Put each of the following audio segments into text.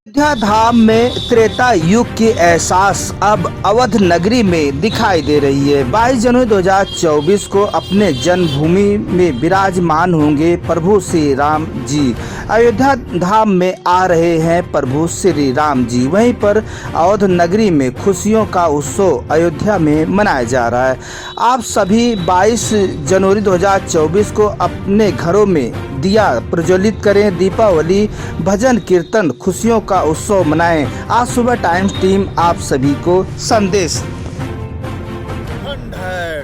अयोध्या धाम में त्रेता युग की एहसास अब अवध नगरी में दिखाई दे रही है। 22 जनवरी 2024 को अपने जन्मभूमि में विराजमान होंगे प्रभु श्री राम जी। अयोध्या धाम में आ रहे हैं प्रभु श्री राम जी। वहीं पर अवध नगरी में खुशियों का उत्सव अयोध्या में मनाया जा रहा है। आप सभी 22 जनवरी 2024 को अपने घरों में दिया प्रज्वलित करें, दीपावली भजन कीर्तन खुशियों का उत्सव मनाएं। आज सुबह टाइम्स टीम आप सभी को संदेश।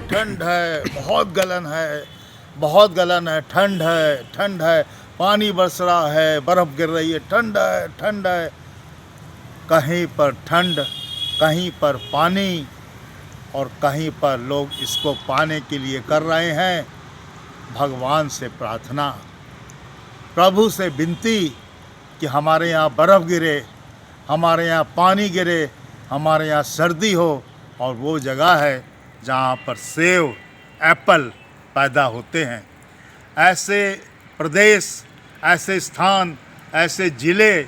ठंड है, बहुत गलन है, बहुत गलन है, ठंड है, पानी बरस रहा है, बर्फ गिर रही है, ठंड है। कहीं पर ठंड, कहीं पर पानी और कहीं पर लोग इसको पाने के लिए कर रहे हैं भगवान से प्रार्थना, प्रभु से विनती कि हमारे यहाँ बर्फ़ गिरे, हमारे यहाँ पानी गिरे, हमारे यहाँ सर्दी हो। और वो जगह है जहाँ पर सेब, एप्पल पैदा होते हैं। ऐसे प्रदेश, ऐसे स्थान, ऐसे ज़िले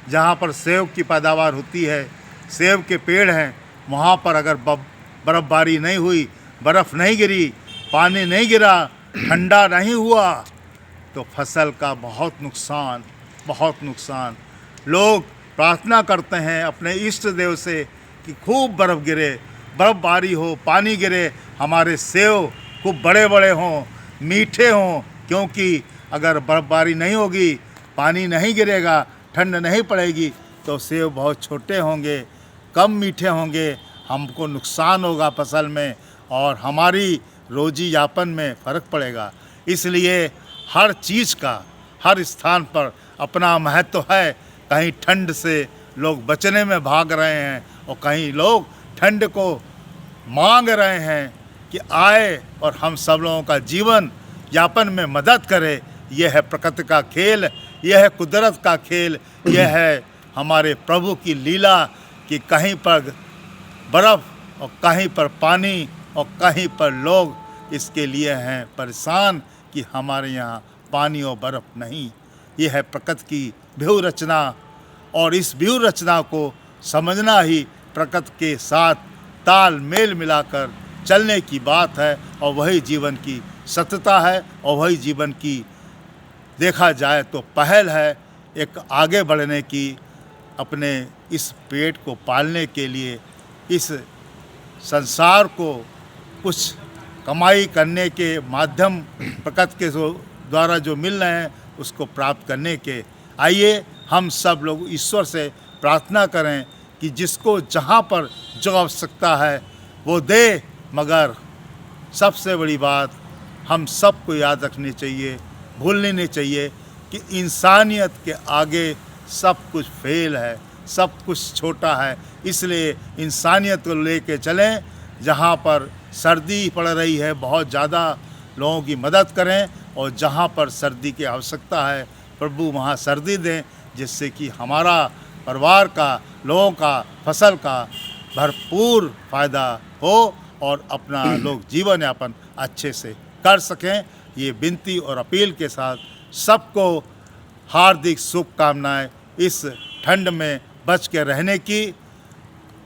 जहाँ पर सेब की पैदावार होती है, सेब के पेड़ हैं, वहाँ पर अगर बर्फ़बारी नहीं हुई, बर्फ़ नहीं गिरी, पानी नहीं गिरा, ठंडा नहीं हुआ तो फसल का बहुत नुकसान। लोग प्रार्थना करते हैं अपने इष्ट देव से कि खूब बर्फ़ गिरे, बर्फ़बारी हो, पानी गिरे, हमारे सेब खूब बड़े बड़े हों, मीठे हों। क्योंकि अगर बर्फ़बारी नहीं होगी, पानी नहीं गिरेगा, ठंड नहीं पड़ेगी तो सेब बहुत छोटे होंगे, कम मीठे होंगे, हमको नुकसान होगा फसल में और हमारी रोजी यापन में फ़र्क पड़ेगा। इसलिए हर चीज़ का हर स्थान पर अपना महत्व है। कहीं ठंड से लोग बचने में भाग रहे हैं और कहीं लोग ठंड को मांग रहे हैं कि आए और हम सब लोगों का जीवन यापन में मदद करे। यह है प्रकृति का खेल, यह है कुदरत का खेल, यह है हमारे प्रभु की लीला कि कहीं पर बर्फ़ और कहीं पर पानी और कहीं पर लोग इसके लिए हैं परेशान कि हमारे यहाँ पानी और बर्फ़ नहीं। यह है प्रकृति की व्यूह रचना और इस व्यूह रचना को समझना ही प्रकृति के साथ ताल मेल मिलाकर चलने की बात है और वही जीवन की सत्यता है और वही जीवन की देखा जाए तो पहल है एक आगे बढ़ने की, अपने इस पेट को पालने के लिए, इस संसार को कुछ कमाई करने के माध्यम प्रकृति के द्वारा जो मिल रहे हैं उसको प्राप्त करने के। आइए हम सब लोग ईश्वर से प्रार्थना करें कि जिसको जहाँ पर जो आवश्यकता है वो दे, मगर सबसे बड़ी बात हम सबको याद रखनी चाहिए, भूलनी नहीं चाहिए कि इंसानियत के आगे सब कुछ फेल है, सब कुछ छोटा है। इसलिए इंसानियत को लेके चलें। जहाँ पर सर्दी पड़ रही है बहुत ज़्यादा, लोगों की मदद करें और जहाँ पर सर्दी की आवश्यकता है प्रभु वहाँ सर्दी दें, जिससे कि हमारा परिवार का, लोगों का, फसल का भरपूर फ़ायदा हो और अपना लोग जीवन यापन अच्छे से कर सकें। ये विनती और अपील के साथ सबको हार्दिक शुभकामनाएं इस ठंड में बच के रहने की,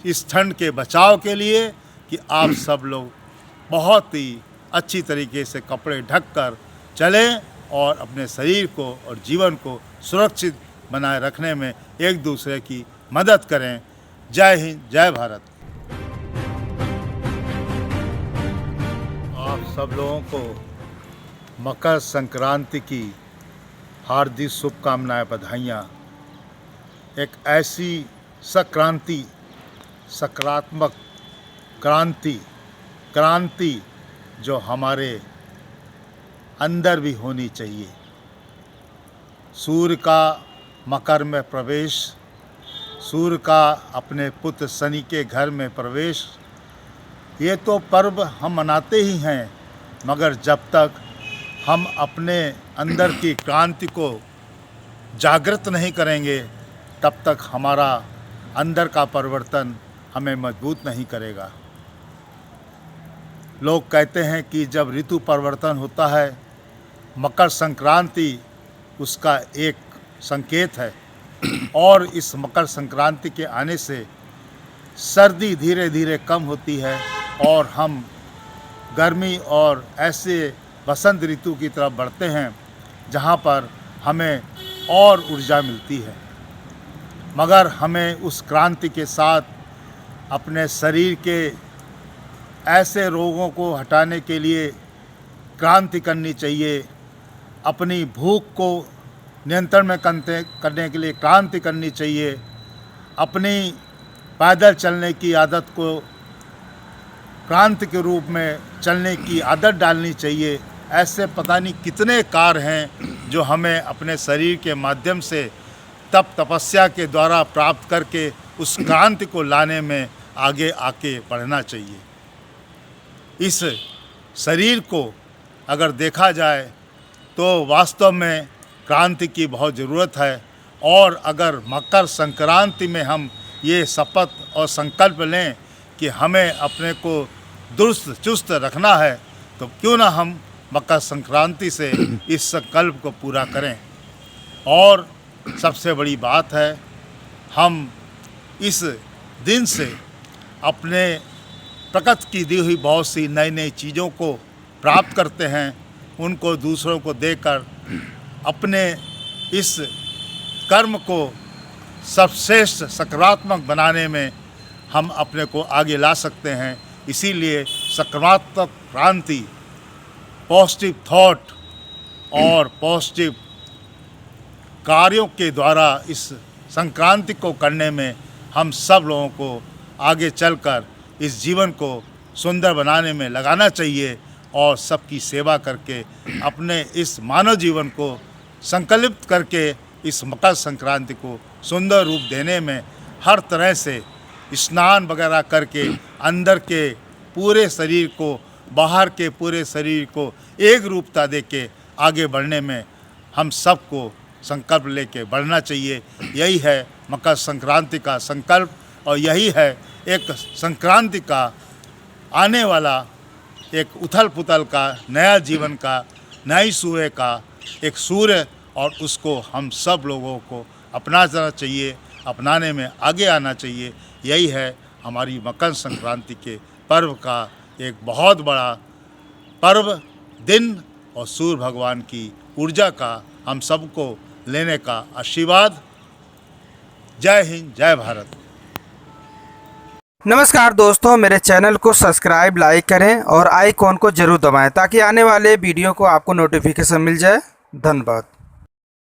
इस ठंड के बचाव के लिए कि आप सब लोग बहुत ही अच्छी तरीके से कपड़े ढक कर चलें और अपने शरीर को और जीवन को सुरक्षित बनाए रखने में एक दूसरे की मदद करें। जय हिंद, जय भारत। आप सब लोगों को मकर संक्रांति की हार्दिक शुभकामनाएं, बधाइयाँ। एक ऐसी संक्रांति, सकारात्मक क्रांति जो हमारे अंदर भी होनी चाहिए। सूर्य का मकर में प्रवेश, सूर्य का अपने पुत्र शनि के घर में प्रवेश, ये तो पर्व हम मनाते ही हैं, मगर जब तक हम अपने अंदर की क्रांति को जागृत नहीं करेंगे तब तक हमारा अंदर का परिवर्तन हमें मजबूत नहीं करेगा। लोग कहते हैं कि जब ऋतु परिवर्तन होता है, मकर संक्रांति उसका एक संकेत है और इस मकर संक्रांति के आने से सर्दी धीरे धीरे कम होती है और हम गर्मी और ऐसे बसंत ऋतु की तरफ बढ़ते हैं जहाँ पर हमें और ऊर्जा मिलती है। मगर हमें उस क्रांति के साथ अपने शरीर के ऐसे रोगों को हटाने के लिए क्रांति करनी चाहिए, अपनी भूख को नियंत्रण में करने के लिए क्रांति करनी चाहिए, अपनी पैदल चलने की आदत को क्रांति के रूप में चलने की आदत डालनी चाहिए। ऐसे पता नहीं कितने कार्य हैं जो हमें अपने शरीर के माध्यम से तप तपस्या के द्वारा प्राप्त करके उस क्रांति को लाने में आगे आके बढ़ना चाहिए। इस शरीर को अगर देखा जाए तो वास्तव में क्रांति की बहुत ज़रूरत है, और अगर मकर संक्रांति में हम ये शपथ और संकल्प लें कि हमें अपने को दुरुस्त चुस्त रखना है, तो क्यों ना हम मकर संक्रांति से इस संकल्प को पूरा करें। और सबसे बड़ी बात है, हम इस दिन से अपने प्रकृति की दी हुई बहुत सी नई नई चीज़ों को प्राप्त करते हैं, उनको दूसरों को देकर अपने इस कर्म को सर्वश्रेष्ठ सकारात्मक बनाने में हम अपने को आगे ला सकते हैं। इसीलिए सकारात्मक क्रांति, पॉजिटिव थॉट और पॉजिटिव कार्यों के द्वारा इस संक्रांति को करने में हम सब लोगों को आगे चलकर इस जीवन को सुंदर बनाने में लगाना चाहिए, और सबकी सेवा करके अपने इस मानव जीवन को संकल्पित करके इस मकर संक्रांति को सुंदर रूप देने में हर तरह से स्नान वगैरह करके अंदर के पूरे शरीर को, बाहर के पूरे शरीर को एक रूपता देके आगे बढ़ने में हम सबको संकल्प लेके बढ़ना चाहिए। यही है मकर संक्रांति का संकल्प, और यही है एक संक्रांति का आने वाला एक उथल पुथल का नया जीवन का, नई सुबह का एक सूर्य, और उसको हम सब लोगों को अपनाना चाहिए, अपनाने में आगे आना चाहिए। यही है हमारी मकर संक्रांति के पर्व का एक बहुत बड़ा पर्व दिन, और सूर्य भगवान की ऊर्जा का हम सबको लेने का आशीर्वाद। जय हिंद, जय भारत। नमस्कार दोस्तों, मेरे चैनल को सब्सक्राइब, लाइक करें और आइकॉन को जरूर दबाएं ताकि आने वाले वीडियो को आपको नोटिफिकेशन मिल जाए। धन्यवाद।